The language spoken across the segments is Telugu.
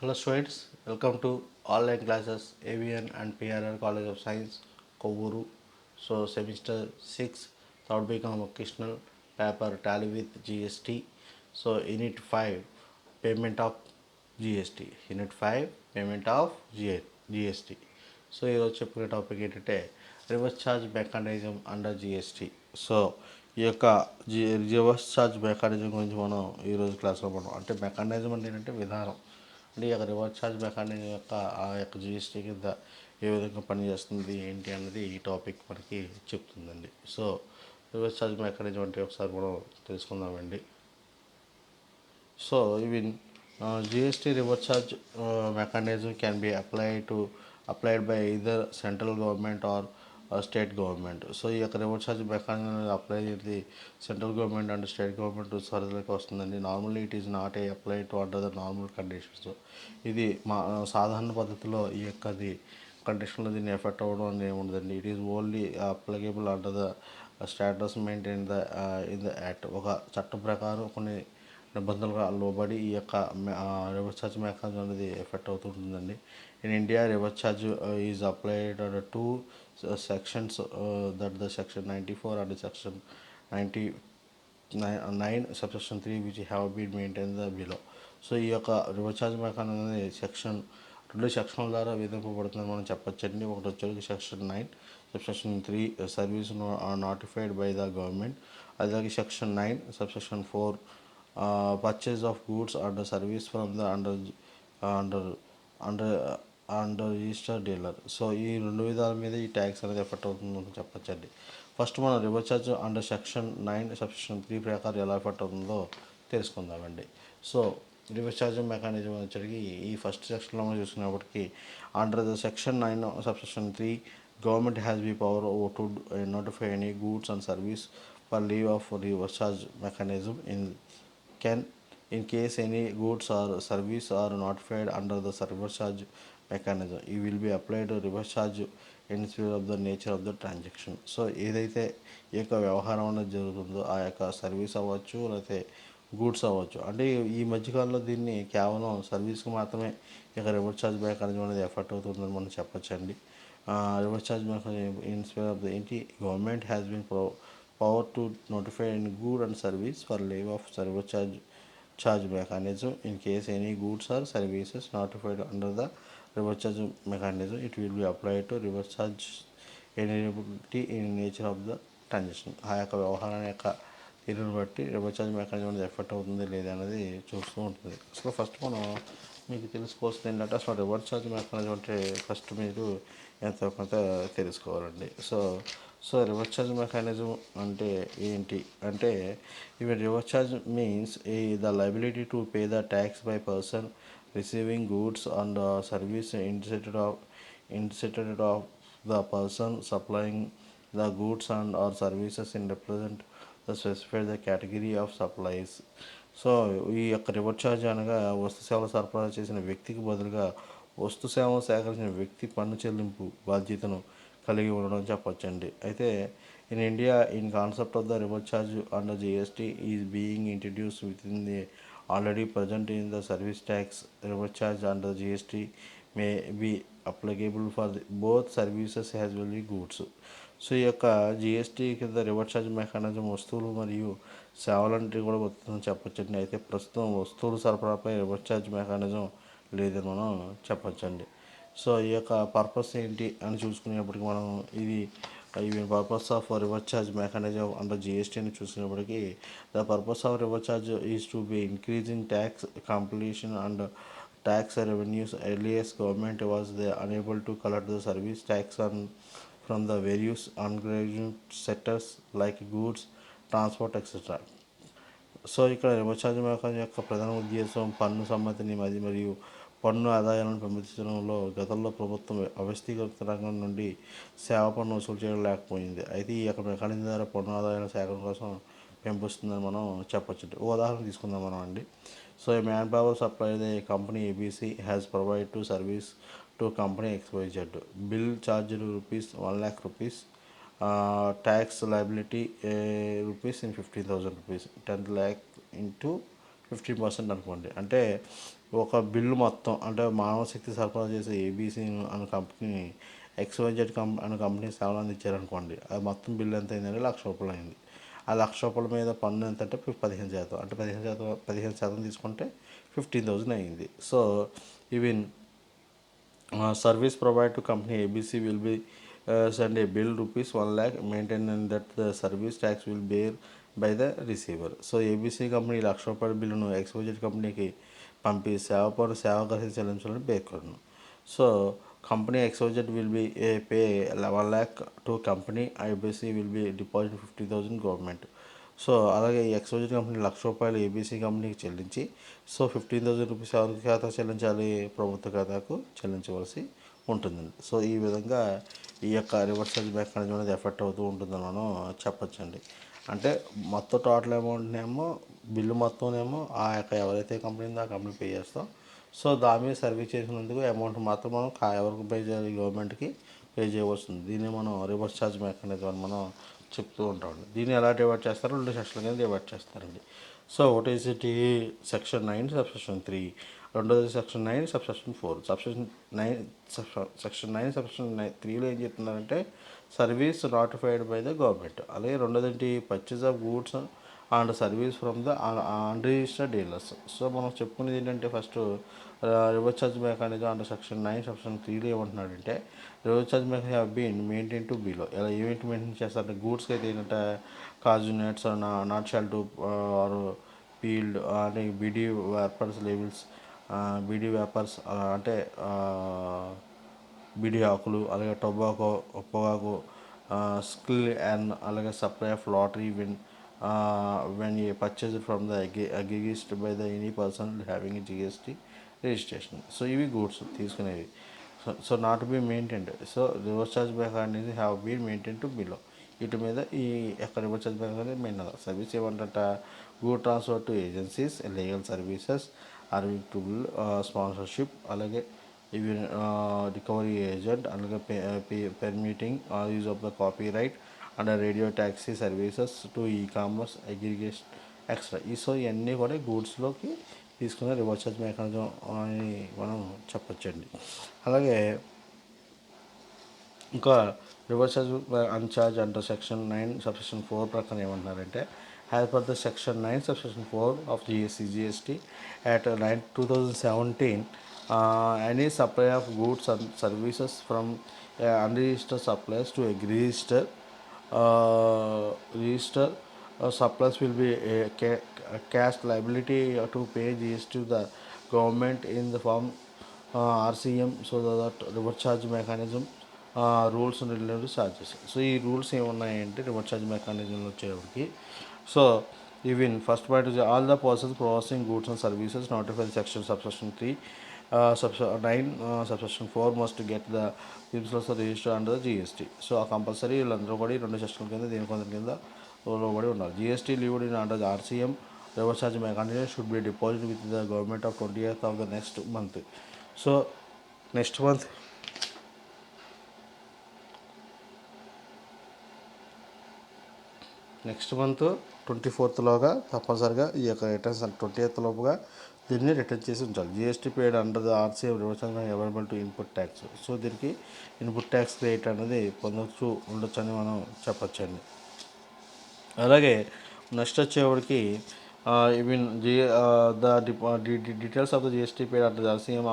Hello students, welcome to online classes AVN and PRR College of Science, Kovuru. So semester 6, third become occasional paper tally with GST. So unit 5, payment of GST. Unit 5, payment of GST. So ఈరోజు చెప్పుకునే టాపిక్ ఏంటంటే reverse charge mechanism under GST. So ఈ యొక్క రివర్స్ ఛార్జ్ మెకానిజం గురించి మనం ఈరోజు క్లాస్లో మనం అంటే మెకానిజం అంటే ఏంటంటే విధానం, అంటే ఈ యొక్క రివర్స్ ఛార్జ్ మెకానిజం యొక్క ఆ యొక్క జిఎస్టీ కింద ఏ విధంగా పనిచేస్తుంది ఏంటి అన్నది ఈ టాపిక్ మనకి చెప్తుందండి. సో రివర్స్ ఛార్జ్ మెకానిజం అంటే ఒకసారి మనం తెలుసుకుందామండి. So even GST reverse charge mechanism can be applied by either central government or state government. So ఈ యొక్క రివర్స్ ఛార్జ్ మెకానిజం అనేది అప్లై చేసి central government and state government సరిలోకి వస్తుందండి. Normally it is not apply to under the normal conditions. ఇది మా సాధారణ పద్ధతిలో ఈ యొక్కది కండిషన్లో దీన్ని ఎఫెక్ట్ అవ్వడం అనేది ఏముండదండి. It is only applicable under the status maintain in the act. ఒక చట్టం ప్రకారం కొన్ని నిబంధనలుగా లోబడి ఈ యొక్క రివర్స్ ఛార్జ్ మెకానిజం అనేది ఎఫెక్ట్ అవుతుంటుందండి. In India reverse charge is applied to sections that the section 94 and section 99 subsection 3 which have been maintain the below. So ఈ యొక్క రివర్స్ ఛార్జ్ మెకానిజం అనేది రెండు సెక్షన్ల ద్వారా విధింపబడుతుందని మనం చెప్పొచ్చండి. ఒకటి వచ్చేసి section 9 subsection 3 service notified by the government, అలాగే section 9 subsection 4 purchase of goods and service from the under under under register dealer. So ఈ రెండు విధాల మీద ఈ ట్యాక్స్ అనేది ఎఫెక్ట్ అవుతుందని చెప్పచ్చండి. ఫస్ట్ మనం reverse charge under section 9 subsection 3 ప్రకారం ఎలా ఎఫెక్ట్ అవుతుందో తెలుసుకుందామండి. సో రివర్స్ ఛార్జ్ మెకానిజం వచ్చేసరికి ఈ ఫస్ట్ సెక్షన్లో మనం చూసుకున్నప్పటికీ under the section 9 subsection 3 government has be power to notify any goods and service for leave of reverse charge mechanism can in case any goods or service are notified under the reverse charge mechanism it will be applied reverse charge irrespective of the nature of the transaction. So ఏదైతే ఈ యొక్క వ్యవహారం అనేది జరుగుతుందో ఆ యొక్క సర్వీస్ అవ్వచ్చు లేకపోతే గూడ్స్ అవ్వచ్చు, అంటే ఈ మధ్యకాలంలో దీన్ని కేవలం సర్వీస్కి మాత్రమే ఇక రివర్స్ ఛార్జ్ మెకానిజం అనేది ఎఫెక్ట్ అవుతుందని మనం చెప్పచ్చండి. Reverse charge mechanism inspire of the ఏంటి government has been power to notify any good and service for leave of service charge mechanism in case any goods or services notified under the reverse charge mechanism it will be applied to reverse charge enablability in nature of the transaction. ఆ యొక్క వ్యవహారం యొక్క తీరుని బట్టి రివర్స్ ఛార్జ్ మెకానిజం అనేది ఎఫెక్ట్ అవుతుంది లేదా అనేది చూస్తూ ఉంటుంది. అసలు ఫస్ట్ మనం మీకు తెలుసుకోవాల్సింది ఏంటంటే అసలు రివర్స్ ఛార్జ్ మెకానిజం అంటే ఫస్ట్ మీరు ఎంతో కొంత తెలుసుకోవాలండి. సో రివర్స్ ఛార్జ్ మెకానిజం అంటే ఏంటి అంటే even reverse charge means the liability to pay the tax by person receiving goods and service instead of the person supplying the goods and or services in represent the specified the category of supplies. So ఈ యొక్క రివర్స్ ఛార్జ్ అనగా వస్తు సేవలు సరఫరా చేసిన వ్యక్తికి బదులుగా వస్తు సేవలు సేకరించిన వ్యక్తి పన్ను చెల్లింపు బాధ్యతను కలిగి ఉండడం చెప్పొచ్చండి. అయితే in India in concept of the reverse charge under GST is being introduce with in the already present in the service tax. Reverse charge under GST may be applicable for both services as well ఈ గూడ్స్. సో ఈ యొక్క జిఎస్టీ కింద రివర్స్ ఛార్జ్ మెకానిజం వస్తువులు మరియు సేవలంటే కూడా వస్తుందని చెప్పొచ్చండి. అయితే ప్రస్తుతం వస్తువులు సరఫరాపై రివర్స్ ఛార్జ్ మెకానిజం లేదని మనం చెప్పొచ్చండి. సో ఈ యొక్క పర్పస్ ఏంటి అని చూసుకునేప్పటికి మనం ఇది even purpose of reverse charge mechanism under జిఎస్టీని చూసినప్పటికీ the purpose of reverse charge is to be increasing tax completion and tax revenues. Earlier government was unable to collect the service tax from the various unregulated sectors like goods, transport, etc. So ఇక్కడ రివర్స్ ఛార్జ్ మెకానిజం యొక్క ప్రధాన ఉద్దేశం పన్ను సమ్మతిని మరియు పన్ను ఆదాయాలను పెంపొందించడంలో. గతంలో ప్రభుత్వం అవ్యవస్థీకృత రంగం నుండి సేవా పన్ను వసూలు చేయడం లేకపోయింది. అయితే ఈ యొక్క మెకానిజం ద్వారా పన్ను ఆదాయాల సేకరణ కోసం పెంపొస్తుందని మనం చెప్పచ్చు. ఉదాహరణ తీసుకుందాం మనం అండి. So A man power supply the company ABC has provide to service to company XYZ. Bill charged rupees 1,00,000 rupees, tax liability rupees in 15,000 rupees, 10 lakh into 15% అనుకోండి. అంటే ఒక బిల్లు మొత్తం అంటే మానవ శక్తి సరఫరా చేసే ఏబీసీ అనే కంపెనీ ఎక్స్వైజెడ్ అనే కంపెనీ సేవలు అందించారనుకోండి, అది మొత్తం బిల్లు ఎంత అయిందంటే రూ. 1,00,000 అయింది. ఆ రూ. 1,00,000 మీద పన్ను ఎంత అంటే 15%, అంటే 15% తీసుకుంటే 15,000 అయింది. So even service provided to company ABC will be send a bill rupees 1 lakh maintained that the service tax will bear by the receiver. So ABC company రూ. 1,00,000 బిల్లును ఎక్స్పోజెడ్ కంపెనీకి పంపి సేవ గ్రహీత చెల్లించాలని పేర్కొను. So company exposed will be pay 1 lakh to company, IBC will be deposit 50,000 government. So అలాగే ఈ ఎక్స్పోజెడ్ కంపెనీ రూ. 1,00,000 ఏబీసీ కంపెనీకి చెల్లించి, సో 15,000 రూపీస్ ఎవరికి ఖాతా చెల్లించాలి? ప్రభుత్వ ఖాతాకు చెల్లించవలసి ఉంటుందండి. సో ఈ విధంగా ఈ యొక్క రివర్స్ చార్జ్ మెకానిజం అనేది ఎఫెక్ట్ అవుతూ ఉంటుందని మనం చెప్పొచ్చండి. అంటే మొత్తం టోటల్ అమౌంట్నేమో బిల్లు మొత్తంనేమో ఆ యొక్క ఎవరైతే కంపెనీ ఉందో ఆ కంపెనీ పే చేస్తాం. సో దాని మీద సర్వీస్ చేసినందుకు అమౌంట్ మాత్రం మనం ఎవరికి పే చేయాలి? గవర్నమెంట్కి పే చేయవలసింది. దీన్ని మనం రివర్స్ ఛార్జ్ మెకానిజం అని మనం చెప్తూ ఉంటామండి. దీన్ని ఎలా డివైడ్ చేస్తారో 2 సెక్షన్ల కింద డివైడ్ చేస్తారండి. సో ఒకటి వచ్చేసి సెక్షన్ 9 సబ్సెక్షన్ 3, రెండోది సెక్షన్ 9 సబ్సెక్షన్ 4. సెక్షన్ 9 సబ్సెక్షన్ 3లో ఏం చెప్తున్నారంటే service notified by the government. అలాగే రెండోది purchase of goods and service from the unregistered dealers. So మనం చెప్పుకునేది ఏంటంటే first reverse charge mechanism under section 9 section 3లో ఏమంటున్నాడంటే reverse charge mechanism have been maintain to below. ఇలా ఏమిటి మెయింటైన్ చేస్తారంటే గూడ్స్కి అయితే ఏంటంటే కాజు nuts, not shall to or peeled అంటే bidi wrappers labels, beedi wrappers అంటే బీడీ ఆకులు, అలాగే టొబాకో పొగాకు, స్కిల్ అండ్ అలాగే supply of lottery when a purchased from the aggregated by the any person having a GST registration. So ఇవి గూడ్స్ తీసుకునేవి. So not be maintained. So reverse charge back అనేది have been maintain to below. వీటి మీద ఈ యొక్క రివర్స్ ఛార్జ్ బ్యాక్ అనేది మెయిన్ సర్వీస్ ఏమంటట good transfer to agencies, legal services, arbitrable sponsorship, అలాగే ఇవి రికవరీ ఏజెంట్, అలాగే permitting use of the copyright and radio taxi services to e-commerce aggregation extra. So ఇవన్నీ కూడా గూడ్స్లోకి తీసుకునే రివర్స్ ఛార్జ్ మెకానిజం అని మనం చెప్పొచ్చండి. అలాగే ఇంకా reverse charge uncharge under section 9 subsection 4 ప్రకారం ఏమంటున్నారంటే as per the section 9 subsection 4 of GST at 2017, any supply of goods and services from unregistered suppliers to a register suppliers will be cast liability to pay GST to the government in the form RCM. So that reverse charge mechanism rules and related charges. So ఈ రూల్స్ ఏమున్నాయంటే రివర్స్ ఛార్జ్ మెకానిజంలో వచ్చేవాడికి, so even first point all the persons processing goods and services notified section subsection 3 9 subsection 4 must get the principals register under the GST. So ఆ కంపల్సరీ వీళ్ళందరూ కూడా ఈ 2 సెక్షన్ల కింద దీని కొందరి కింద లోబడి ఉన్నారు. GST లీవ్డ్ in under the RCM reverse charge mechanism should be deposit with the government of 20th of the next month. So next month next month 24th లోగా తప్పనిసరిగా ఈ యొక్క రిటర్న్స్ 20th లోపుగా దీన్ని రిటర్న్ చేసి ఉంచాలి. GST paid under the RCM reverse available to input tax. So దీనికి ఇన్పుట్ ట్యాక్స్ రేట్ అనేది ఉండొచ్చు అని మనం చెప్పచ్చండి. అలాగే నెక్స్ట్ వచ్చేవాడికి even the details of the GST paid under the RCM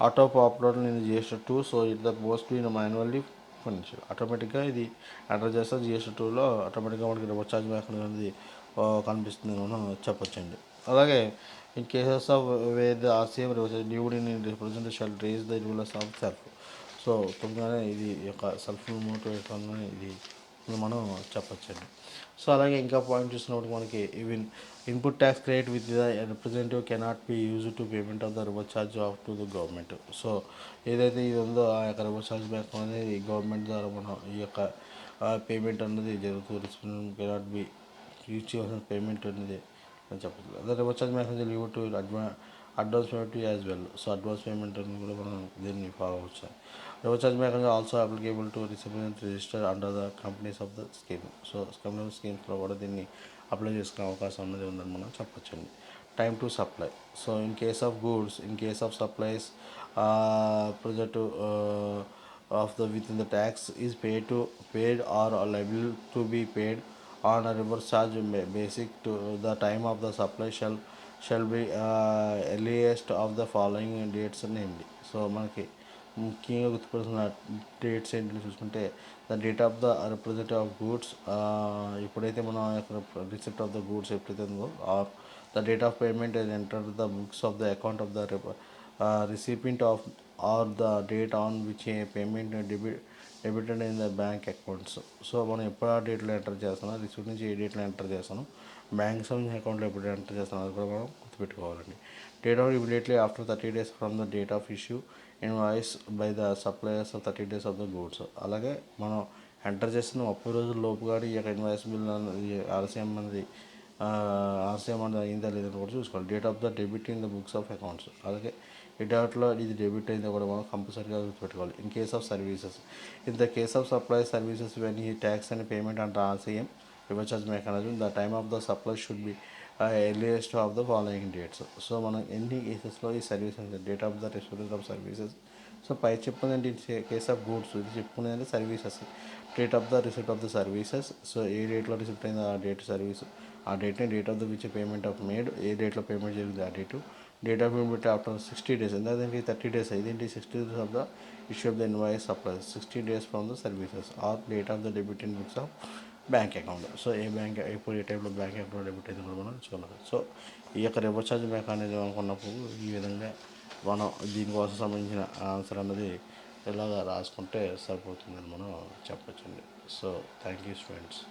auto upload in GST2. So it the most be manually finish. ఆటోమేటిక్గా ఇది ఎంటర్ చేస్తే GST2లో ఆటోమేటిక్గా మనకి రివర్స్ ఛార్జ్ మెకానిజం అనేది కనిపిస్తుంది మనం చెప్పొచ్చండి. అలాగే in cases of where the RCM levied in represent shall raise the rulers of self. So తొందరగానే ఇది యొక్క సెల్ఫ్ మోటివేట్ అని ఇది మనం చెప్పొచ్చండి. సో అలాగే ఇంకా పాయింట్ చూసినప్పుడు మనకి even input tax credit with the representative cannot be use to payment of the reverse charge off to the government. So ఏదైతే ఇది ఉందో ఆ యొక్క రివర్స్ ఛార్జ్ బ్యాక్ అనేది గవర్నమెంట్ ద్వారా మనం ఈ యొక్క పేమెంట్ అనేది జరుగుతుంది. కెనాట్ బి యూజ్ చేయాల్సిన పేమెంట్ అనేది అని చెప్పచ్చు. అదే reverse charge mechanism leave to advance payment as well. So advance payment అని కూడా మనం దీన్ని ఫాలో అవచ్చు. Reverse charge mechanism also applicable to recipient register under the companies of the scheme. So company స్కీమ్స్లో కూడా దీన్ని అప్లై చేసుకునే అవకాశం అనేది ఉందని మనం చెప్పొచ్చండి. time to supply. So in case of goods, in case of supplies, project of the within the tax is paid or liable to be paid on a reverse charge basic to the time of the supply shall be earliest of the following dates namely. So మనకి ముఖ్యంగా గుర్తుపడుతున్న డేట్స్ ఏంటని చూసుకుంటే the date of the representative of goods, ఎప్పుడైతే మనం రిసిప్ట్ ఆఫ్ ద గూడ్స్ ఎప్పుడైతే ఉందో, or the date of payment is entered the books of the account of the recipient of, or the date on which a payment debited in the bank accounts. So మనం ఎప్పుడు ఆ డేట్లో ఎంటర్ చేస్తామో, రిసిప్ట్ నుంచి ఏ డేట్లో ఎంటర్ చేస్తాను, బ్యాంక్ సంబంధించిన అకౌంట్లో ఎప్పుడు ఎంటర్ చేస్తాను అది కూడా మనం గుర్తుపెట్టుకోవాలండి. Date of immediately after 30 days from the date of issue invoice by the suppliers 30 days of the goods. అలాగే మనం ఎంటర్ చేసిన 30 రోజుల లోపు కానీ ఈ యొక్క ఇన్వాయిస్ బిల్ ఆర్సీఎం అనేది ఆర్సీఎం అనేది అయిందా లేదని కూడా చూసుకోవాలి. Date of the debit in the books of accounts, అలాగే ఈ డేట్లో ఇది డెబిట్ అయిందో కూడా మనం కంపల్సరీగా గుర్తుపెట్టుకోవాలి. In case of services, in the case of supply services when ఈ tax and payment and RCM reverse charge mechanism, the time of the supply should be earliest of the following dates. So మనం ఎన్ని కేసెస్లో ఈ services date of the respect of services, so పై చెప్పుందండి కేస్ ఆఫ్ గూడ్స్, ఇది చెప్పుకునేదంటే services, date of the receipt of the services. So ఏ డేట్లో రిసిప్ట్ అయిందో ఆ డేట్ సర్వీస్, ఆ డేట్ని date of the which payment of made, ఏ డేట్లో పేమెంట్ జరిగింది ఆ date, date of payment after 60 days, ఎందుకంటే 30 days, ఇదేంటి 60 days of the issue of the invoice supply, 60 days from the services, or date of the debit in books of bank account. So ఏ బ్యాంక్ ఇప్పుడు ఏ టైంలో బ్యాంక్ అకౌంట్ డెబిట్ అయితే కూడా మనం చూడాలి. సో ఈ యొక్క రివర్స్ ఛార్జ్ మెకానిజం అనుకున్నప్పుడు ఈ విధంగా మనం దీనికోసం సంబంధించిన ఆన్సర్ అన్నది ఇలాగా రాసుకుంటే సరిపోతుందని మనం చెప్పచ్చండి. So thank you students.